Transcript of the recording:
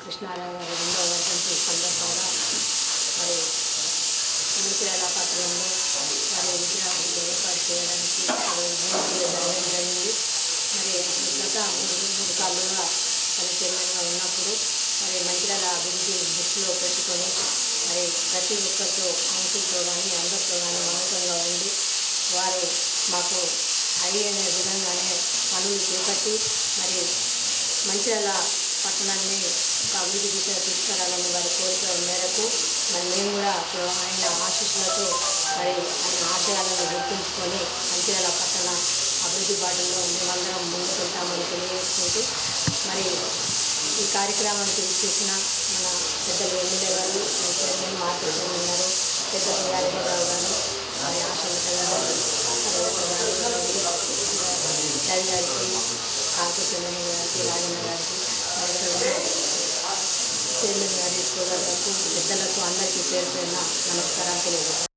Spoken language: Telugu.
కృష్ణారావు గారి 2వ వర్ధంతి సందర్భంగా మరి మంచిర్యాల పట్టణంలో వారి విగ్రహాన్ని ఏర్పాటు చేయడానికి భూమి జరగడం జరిగింది. మరి గత మూడు కాళ్ళుగా మరి చైర్మన్గా ఉన్నప్పుడు మరి మంచిర్యాల అభివృద్ధి దృష్టిలో పెట్టుకొని మరి ప్రతి ఒక్కరితో కౌన్సిల్తో కానీ అందరితో కానీ మౌనంగా ఉండి వారు మాకు అనే విధంగానే పనులు చేపట్టి మరి మంచిర్యాల పట్టణాన్ని అభివృద్ధి దిశగా తీసుకురావాలని వారి కోరిక మేరకు మరి మేము కూడా ఆయన ఆశీస్సులతో మరి ఆయన ఆశయాలను గుర్తుంచుకొని మంచిర్యాల పట్టణ అభివృద్ధి బాటలో మేమందరం ముందుకెళ్తామని తెలియజేసుకుంటూ మరి ఈ కార్యక్రమానికి చేసిన మన పెద్దలు ఎమ్మెల్యే గారు చైర్మన్ మార్కెట్ చైర్మన్ గారు పెద్దలు యాదగిరిరావు గారు మరి ఆశలత గారు రవి గారికి కార్పొరేషన్ గారికి రాజన్న గారికి చైర్మన్ గారి సోదరులకు పెద్దలకు అందరికీ పేరు పేరున నమస్కారాలు తెలియజేస్తాను.